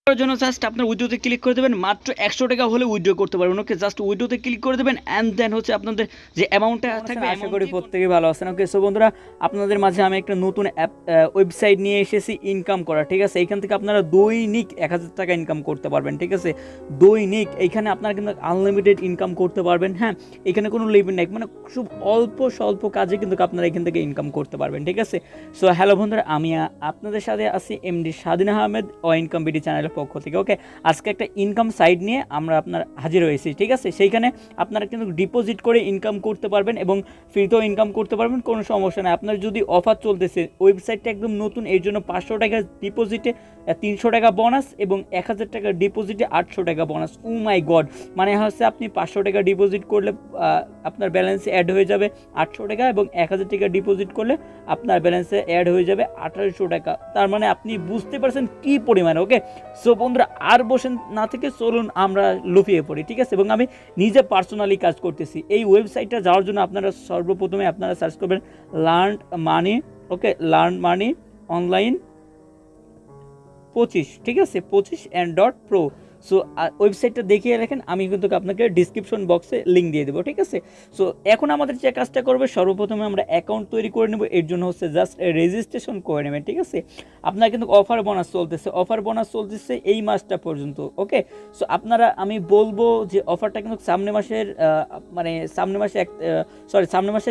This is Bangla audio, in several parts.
করার জন্য জাস্ট আপনার উইড্রোতে ক্লিক করে দেবেন, মাত্র 100 টাকা হলে উইড্রো করতে পারবেন। ওকে, জাস্ট উইড্রোতে ক্লিক করে দেবেন অ্যান্ড দেন হচ্ছে আপনাদের যে অ্যামাউন্টটা থাকবে। আশা করি প্রত্যেকেই ভালো আছেন। ওকে, সো বন্ধুরা, আপনাদের মাঝে আমি একটা নতুন ওয়েবসাইট নিয়ে এসেছি ইনকাম করা, ঠিক আছে। এইখান থেকে আপনারা দৈনিক 1000 টাকা ইনকাম করতে পারবেন, ঠিক আছে। দৈনিক এইখানে আপনারা কিন্তু আনলিমিটেড ইনকাম করতে পারবেন। হ্যাঁ, এখানে কোনো লিমিট নেই, মানে খুব অল্প স্বল্প কাজে কিন্তু আপনারা এখান থেকে ইনকাম করতে পারবেন, ঠিক আছে। সো হ্যালো বন্ধুরা, আমি আপনাদের সাথে আছি এমডি স্বাধীন আহমেদ ও ইনকাম বিডি চ্যানেলের পক্ষ থেকে। ওকে, আজকে একটা ইনকাম সাইট নিয়ে আমরা আপনার হাজির হয়েছি, ঠিক আছে। সেইখানে আপনারা কিন্তু ডিপোজিট করে ইনকাম করতে পারবেন এবং ফ্রিতেও ইনকাম করতে পারবেন, কোনো সমস্যা নেই। আপনার যদি অফার চলতেছে, ওয়েবসাইটটা একদম নতুন, এই জন্য 500 টাকা ডিপোজিটে 300 টাকা বোনাস এবং 1000 টাকা ডিপোজিটে 800 টাকা বোনাস। ও মাই গড, মানে হচ্ছে আপনি 500 টাকা ডিপোজিট করলে আপনার ব্যালেন্সে অ্যাড হয়ে যাবে 800 টাকা এবং 1000 টাকা ডিপোজিট করলে আপনার ব্যালেন্সে অ্যাড হয়ে যাবে 1800 টাকা। তার মানে আপনি বুঝতে পারছেন কি পরিমাণে। ওকে, সো বন্ধুরা, আর বসেন না থেকে চলুন আমরা লুফিয়ে পড়ি, ঠিক আছে। এবং আমি নিজে পার্সোনালি কাজ করতেছি এই ওয়েবসাইটটা যাওয়ার জন্য। আপনারা সর্বপ্রথমে আপনারা সার্চ করবেন লার্ন মানি। ওকে, লার্ন মানি অনলাইন 25, ঠিক আছে, 25 .pro। সো ওয়েবসাইটটা দেখিয়ে রাখেন, আমি কিন্তু আপনাকে ডিসক্রিপশন বক্সে লিঙ্ক দিয়ে দেবো, ঠিক আছে। সো এখন আমাদের যে কাজটা করবে, সর্বপ্রথমে আমরা অ্যাকাউন্ট তৈরি করে নেব। এর জন্য হচ্ছে জাস্ট রেজিস্ট্রেশন করে নেবেন, ঠিক আছে। আপনার কিন্তু অফার বোনাস চলতেছে এই মাসটা পর্যন্ত। ওকে, সো আপনারা, আমি বলবো যে অফারটা কিন্তু সামনের মাসের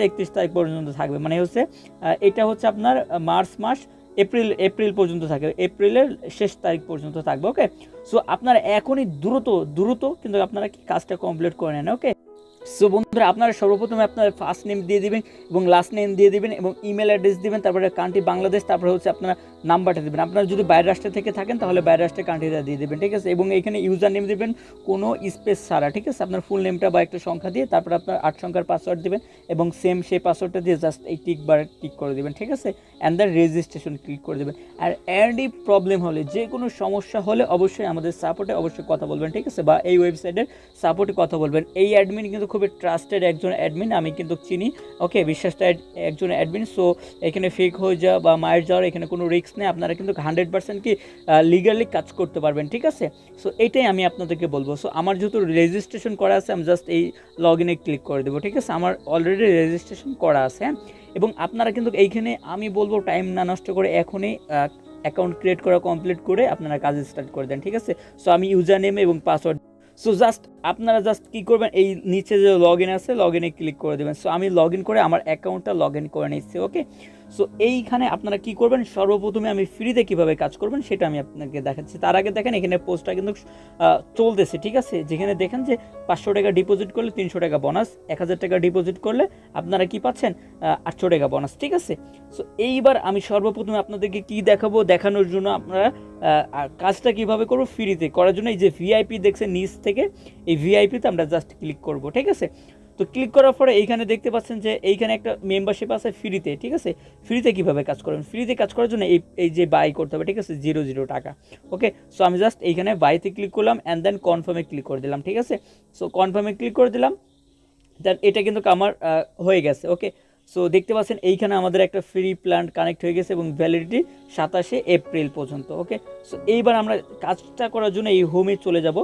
31 তারিখ পর্যন্ত থাকবে। মানে হচ্ছে এটা হচ্ছে আপনার মার্চ মাস এপ্রিল পর্যন্ত থাকবে, এপ্রিলের শেষ তারিখ পর্যন্ত থাকবে। ওকে, সো আপনারা এখনই দ্রুত কিন্তু আপনারা কি কাজটা কমপ্লিট করে নেন। ওকে, সো বন্ধুরা, আপনারা সর্বপ্রথমে আপনার ফার্স্ট নেম দিয়ে দিবেন এবং লাস্ট নেম দিয়ে দিবেন এবং ইমেল অ্যাড্রেস দিবেন, তারপরে কান্ট্রি বাংলাদেশ, তারপরে হচ্ছে আপনারা নাম্বারটা দেবেন। আপনারা যদি বাইরের রাষ্ট্র থেকে থাকেন তাহলে বাইরের রাষ্ট্রের কান্ট্রিটা দিয়ে দেবেন, ঠিক আছে। এবং এখানে ইউজার নেম দিবেন কোনো স্পেস ছাড়া, ঠিক আছে। আপনার ফুল নেমটা বা একটা সংখ্যা দিয়ে তারপর আপনার 8 সংখ্যার পাসওয়ার্ড দিবেন এবং সেম সেই পাসওয়ার্ডটা দিয়ে জাস্ট এই টিক করে দেবেন, ঠিক আছে। অ্যান্ড দেন রেজিস্ট্রেশন ক্লিক করে দেবেন। আর এনি প্রবলেম হলে, যে কোনো সমস্যা হলে অবশ্যই আমাদের সাপোর্টে অবশ্যই কথা বলবেন, ঠিক আছে, বা এই ওয়েবসাইটের সাপোর্টে কথা বলবেন। এই অ্যাডমিন কিন্তু খুবই ট্রাস্টেড একজন অ্যাডমিন, আমি কিন্তু চিনি। ওকে, বিশ্বাসটা একজন অ্যাডমিন। সো এখানে ফেক হয়ে যাওয়া বা মায়ের যাওয়ার এখানে কোনো রিস্ক নেই। আপনারা কিন্তু 100% কি লিগালি কাজ করতে পারবেন, ঠিক আছে। সো এইটাই আমি আপনাদেরকে বলবো। সো আমার যেহেতু রেজিস্ট্রেশন করা আছে, আমি জাস্ট এই লগ ইনে ক্লিক করে দেবো, ঠিক আছে। আমার অলরেডি রেজিস্ট্রেশন করা আছে। হ্যাঁ, এবং আপনারা কিন্তু এইখানে আমি বলবো টাইম না নষ্ট করে এখনই অ্যাকাউন্ট ক্রিয়েট করা কমপ্লিট করে আপনারা কাজ স্টার্ট করে দেন, ঠিক আছে। সো আমি ইউজার নেম এবং পাসওয়ার্ড, সো আপনারা কী করবেন, এই নিচে যে লগ ইন আছে লগ ইনে ক্লিক করে দেবেন। সো আমি লগ ইন করে আমার অ্যাকাউন্টটা লগ ইন করে নিচ্ছি। ওকে, সো এইখানে আপনারা কি করবেন, সর্বপ্রথমে আমি ফ্রিতে কিভাবে কাজ করবেন সেটা আমি আপনাকে দেখাচ্ছি। তার আগে দেখেন এখানে পোস্টটা কিন্তু চলতেছে, ঠিক আছে। যেখানে দেখেন যে 500 টাকা ডিপোজিট করলে 300 টাকা বোনাস, 1000 টাকা ডিপোজিট করলে আপনারা কি পাচ্ছেন 800 টাকা বোনাস, ঠিক আছে। সো এইবার আমি সর্বপ্রথমে আপনাদেরকে কি দেখাবো, দেখানোর জন্য আপনারা কাজটা কিভাবে করবো ফ্রিতে করার জন্য এই যে ভিআইপি দেখছেন নিচ থেকে, এই ভিআইপিতে আমরা জাস্ট ক্লিক করব, ঠিক আছে। তো ক্লিক করার পরে এইখানে দেখতে পাচ্ছেন যে এইখানে একটা মেম্বারশিপ আছে ফ্রিতে, ঠিক আছে। ফ্রিতে কীভাবে কাজ করবেন, ফ্রিতে কাজ করার জন্য এই যে বাই করতে হবে, ঠিক আছে, 0 টাকা। ওকে, সো আমি জাস্ট এইখানে বাইতে ক্লিক করলাম অ্যান্ড দেন কনফার্মে ক্লিক করে দিলাম, ঠিক আছে। সো কনফার্মে ক্লিক করে দিলাম, দেন এটা কিন্তু আমার হয়ে গেছে। ওকে, সো দেখতে পাচ্ছেন এইখানে আমাদের একটা ফ্রি প্ল্যান কানেক্ট হয়ে গেছে এবং ভ্যালিডিটি 27 এপ্রিল পর্যন্ত। ওকে, সো এইবার আমরা কাজটা করার জন্য এই হোমে চলে যাব।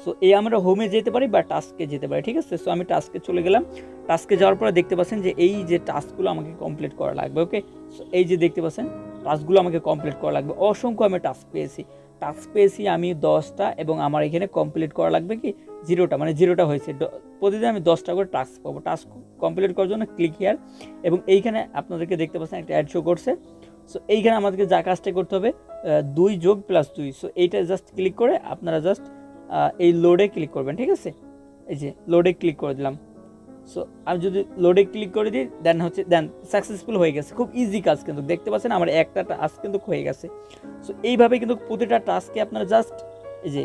সো এই আমরা হোমে যেতে পারি বা টাস্কে যেতে পারি, ঠিক আছে। সো আমি টাস্কে চলে গেলাম। টাস্কে যাওয়ার পরে দেখতে পাচ্ছেন যে এই যে টাস্কগুলো আমাকে কমপ্লিট করা লাগবে। ওকে, সো এই যে দেখতে পাচ্ছেন টাস্কগুলো আমাকে কমপ্লিট করা লাগবে। অসংখ্য আমি টাস্ক পেয়েছি আমি 10টা এবং আমার এখানে কমপ্লিট করা লাগবে কি 0টা, মানে 0টা হয়েছে। প্রতিদিন আমি 10টা করে টাস্ক পাবো। টাস্ক কমপ্লিট করার জন্য ক্লিক হিয়ার এবং এইখানে আপনাদেরকে দেখতে পাচ্ছেন একটা অ্যাড শো করছে। সো এইখানে আমাদেরকে যা কাজটা করতে হবে 2 যোগ প্লাস 2। সো এইটা জাস্ট ক্লিক করে আপনারা জাস্ট এই লোডে ক্লিক করবেন, ঠিক আছে। এই যে লোডে ক্লিক করে দিলাম। সো আমি যদি লোডে ক্লিক করে দিই দেন সাকসেসফুল হয়ে গেছে। খুব ইজি কাজ কিন্তু দেখতে পাচ্ছেন আমার একটা টাস্ক কিন্তু হয়ে গেছে। সো এইভাবে কিন্তু প্রতিটা টাস্কে আপনারা জাস্ট এই যে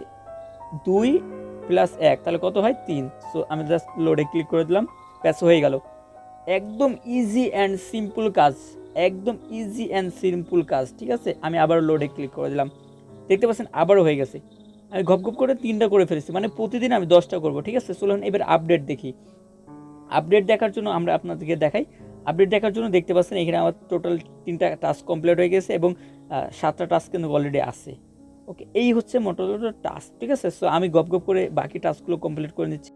2 + 1 তাহলে কত হয় 3। সো আমি জাস্ট লোডে ক্লিক করে দিলাম, ব্যাস হয়ে গেল। একদম ইজি অ্যান্ড সিম্পল কাজ, ঠিক আছে। আমি আবার লোডে ক্লিক করে দিলাম, দেখতে পাচ্ছেন আবারও হয়ে গেছে। আমি ঘপ করে 3টা করে ফেলেছি, মানে প্রতিদিন আমি 10টা করবো, ঠিক আছে। চলুন এবার আপডেট দেখি। আপডেট দেখার জন্য আমরা আপনাদেরকে দেখাই। আপডেট দেখার জন্য দেখতে পাচ্ছেন এখানে আমার টোটাল 3টা টাস্ক কমপ্লিট হয়ে গেছে এবং 7টা টাস্ক কিন্তু অলরেডি আছে। ওকে, এই হচ্ছে মোটামুটি টাস্ক, ঠিক আছে। সো আমি গপ গপ করে বাকি টাস্কগুলো কমপ্লিট করে নিচ্ছি।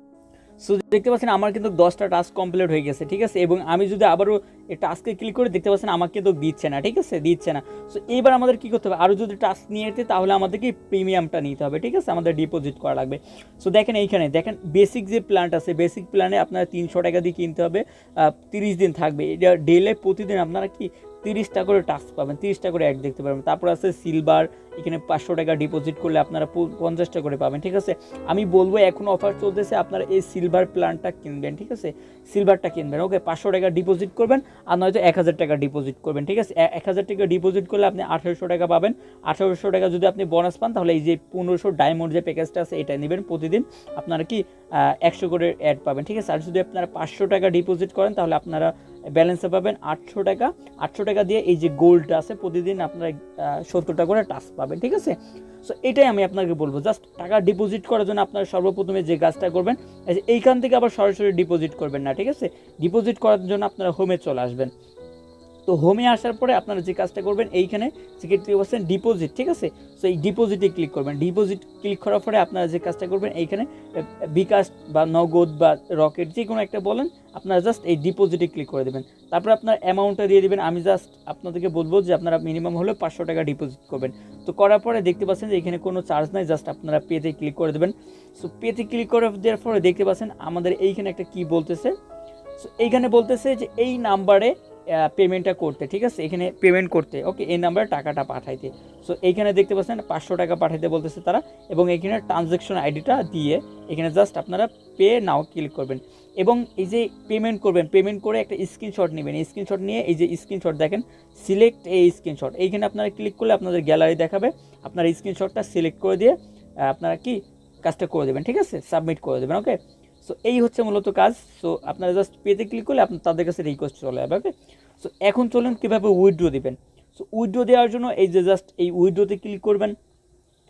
সো দেখতে পাচ্ছেন আমার কিন্তু 10টা টাস্ক কমপ্লিট হয়ে গেছে, ঠিক আছে। এবং আমি যদি আবারও এই টাস্কে ক্লিক করে দেখতে পাচ্ছেন আমাকে কিন্তু দিচ্ছে না, ঠিক আছে, দিচ্ছে না। সো এইবার আমাদের কী করতে হবে, আরও যদি টাস্ক নিয়ে যেতে তাহলে আমাদেরকে প্রিমিয়ামটা নিতে হবে, ঠিক আছে, আমাদের ডিপোজিট করা লাগবে। সো দেখেন এইখানে দেখেন বেসিক যে প্ল্যানটা আছে, বেসিক প্ল্যানে আপনারা 300 টাকা দিয়ে কিনতে হবে, 30 দিন থাকবে। এটা ডেইলি প্রতিদিন আপনারা কি 30টা করে টাস্ক পাবেন, 30টা করে অ্যাড দেখতে পাবেন। তারপর আছে সিলভার, এখানে 500 টাকা ডিপোজিট করলে আপনারা 50টা করে পাবেন, ঠিক আছে। আমি বলবো এখন অফার চলতেছে, আপনারা এই সিলভার প্ল্যানটা কিনবেন, ঠিক আছে, সিলভারটা কিনবেন। ওকে, 500 টাকা ডিপোজিট করবেন আর নয়তো 1000 টাকা ডিপোজিট করবেন, ঠিক আছে। 1000 টাকা ডিপোজিট করলে আপনি 1800 টাকা পাবেন। 1800 টাকা যদি আপনি বোনাস পান তাহলে এই যে 1500 ডায়মন্ড যে প্যাকেজটা আছে এটা নেবেন, প্রতিদিন আপনারা কি 100 করে অ্যাড পাবেন, ঠিক আছে। আর যদি আপনারা 500 টাকা ডিপোজিট করেন তাহলে আপনারা ব্যালেন্সে পাবেন 800 টাকা। 800 টাকা দিয়ে এই যে গোল্ডটা আছে প্রতিদিন আপনারা 70টা করে টাস্ক পাবেন, ঠিক আছে। সো এটাই আমি আপনাকে বলবো, জাস্ট টাকা ডিপোজিট করার জন্য আপনারা সর্বপ্রথমে যে কাজটা করবেন, এইখান থেকে আবার সরাসরি ডিপোজিট করবেন না, ঠিক আছে। ডিপোজিট করার জন্য আপনারা হোমে চলে আসবেন। তো হোমে আসার পরে আপনারা যে কাজটা করবেন, এইখানে সিকিউরিটি পাচ্ছেন ডিপোজিট, ঠিক আছে। সো এই ডিপোজিটে ক্লিক করবেন। ডিপোজিট ক্লিক করার পরে আপনারা যে কাজটা করবেন, এইখানে বিকাশ বা নগদ বা রকেট যে কোনো একটা বলেন, আপনারা জাস্ট এই ডিপোজিটে ক্লিক করে দেবেন। তারপর আপনার অ্যামাউন্টটা দিয়ে দেবেন। আমি জাস্ট আপনাদেরকে বলবো যে আপনারা মিনিমাম হলো 500 টাকা ডিপোজিট করবেন। তো করার পরে দেখতে পাচ্ছেন যে এখানে কোনো চার্জ নাই, জাস্ট আপনারা পেতে ক্লিক করে দেবেন। সো পেতে ক্লিক করে দেওয়ার পরে দেখতে পাচ্ছেন আমাদের এইখানে একটা কি বলতেছে। সো এইখানে বলতেছে যে এই নাম্বারে পেমেন্টটা করতে, ঠিক আছে, এখানে পেমেন্ট করতে, ওকে, এই নাম্বারে টাকাটা পাঠাইতে। সো এইখানে দেখতে পাচ্ছেন 500 টাকা পাঠাইতে বলতেছে তারা, এবং এখানে ট্রানজ্যাকশন আইডিটা দিয়ে এখানে জাস্ট আপনারা পে নাও ক্লিক করবেন। এবং এই যে পেমেন্ট করবেন, পেমেন্ট করে একটা স্ক্রিনশট নেবেন। স্ক্রিনশট নিয়ে এই যে স্ক্রিনশট দেখেন, সিলেক্ট এই স্ক্রিনশট, এইখানে আপনারা ক্লিক করলে আপনাদের গ্যালারি দেখাবে। আপনার স্ক্রিনশটটা সিলেক্ট করে দিয়ে আপনারা কি কাজটা করে দেবেন, ঠিক আছে, সাবমিট করে দেবেন। ওকে, সো এই হচ্ছে মূলত কাজ। সো আপনারা জাস্ট পেতে ক্লিক করলে আপনার তাদের কাছে রিকোয়েস্ট চলে যাবে। ওকে, সো এখন চলুন কীভাবে উইথড্র দিবেন। সো উইথড্র দেওয়ার জন্য এই যে জাস্ট এই উইথড্রতে ক্লিক করবেন।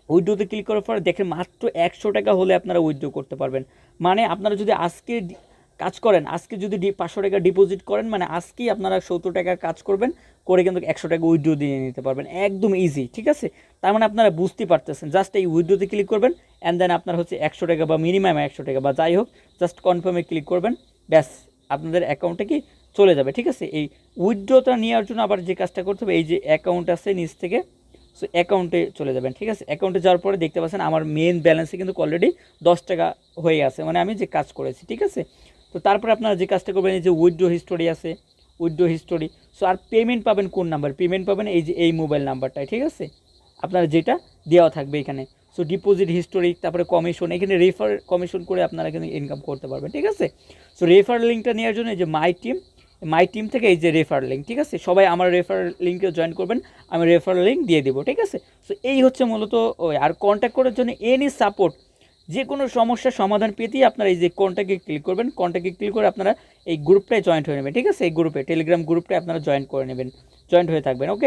উইথড্রতে ক্লিক করার পরে দেখেন মাত্র 100 টাকা হলে আপনারা উইথড্র করতে পারবেন। মানে আপনারা যদি আজকে কাজ করেন, আজকে যদি 500 টাকা ডিপোজিট করেন, মানে আজকেই আপনারা 70 টাকা কাজ করবেন, করে কিন্তু 100 টাকা উইথড্র দিয়ে নিতে পারবেন, একদম ইজি, ঠিক আছে। তার মানে আপনারা বুঝতে পারতেছেন, জাস্ট এই উইথড্রতে ক্লিক করবেন অ্যান্ড দেন আপনার হচ্ছে 100 টাকা বা মিনিমাম 100 টাকা বা যাই হোক, জাস্ট কনফার্মে ক্লিক করবেন, ব্যাস আপনাদের অ্যাকাউন্টে কি চলে যাবে, ঠিক আছে। এই উইথড্রটা নেওয়ার জন্য আবার যে কাজটা করতে হবে, এই যে অ্যাকাউন্ট আছে নিচ থেকে, সো অ্যাকাউন্টে চলে যাবেন, ঠিক আছে। অ্যাকাউন্টে যাওয়ার পরে দেখতে পাচ্ছেন আমার মেন ব্যালেন্সে কিন্তু অলরেডি 10 টাকা হয়ে আছে, মানে আমি যে কাজ করেছি, ঠিক আছে। তো তারপরে আপনারা যে কাজটা করবেন, এই যে উইথড্র হিস্টোরি আছে, উইথড্র হিস্টোরি। সো আর পেমেন্ট পাবেন কোন নাম্বার, পেমেন্ট পাবেন এই যে এই মোবাইল নাম্বারটায়, ঠিক আছে, আপনারা যেটা দেওয়া থাকবে এখানে। সো ডিপোজিট হিস্টোরি, তারপরে কমিশন, এখানে রেফার কমিশন করে আপনারা কিন্তু ইনকাম করতে পারবেন, ঠিক আছে। সো রেফার লিঙ্কটা নেওয়ার জন্য এই যে মাই টিম থেকে এই যে রেফার লিঙ্ক, ঠিক আছে, সবাই আমার রেফার লিঙ্কে জয়েন করবেন, আমি রেফার লিঙ্ক দিয়ে দেবো, ঠিক আছে। সো এই হচ্ছে মূলত ওই। আর কন্ট্যাক্ট করার জন্য এনি সাপোর্ট, যে কোনো সমস্যার সমাধান পেতেই আপনারা এই যে কন্ট্যাক্টে ক্লিক করবেন। কন্ট্যাক্টে ক্লিক করে আপনারা এই গ্রুপটায় জয়েন্ট হয়ে নেবেন, ঠিক আছে। এই গ্রুপে, টেলিগ্রাম গ্রুপটায় আপনারা জয়েন করে নেবেন, জয়েন্ট হয়ে থাকবেন। ওকে।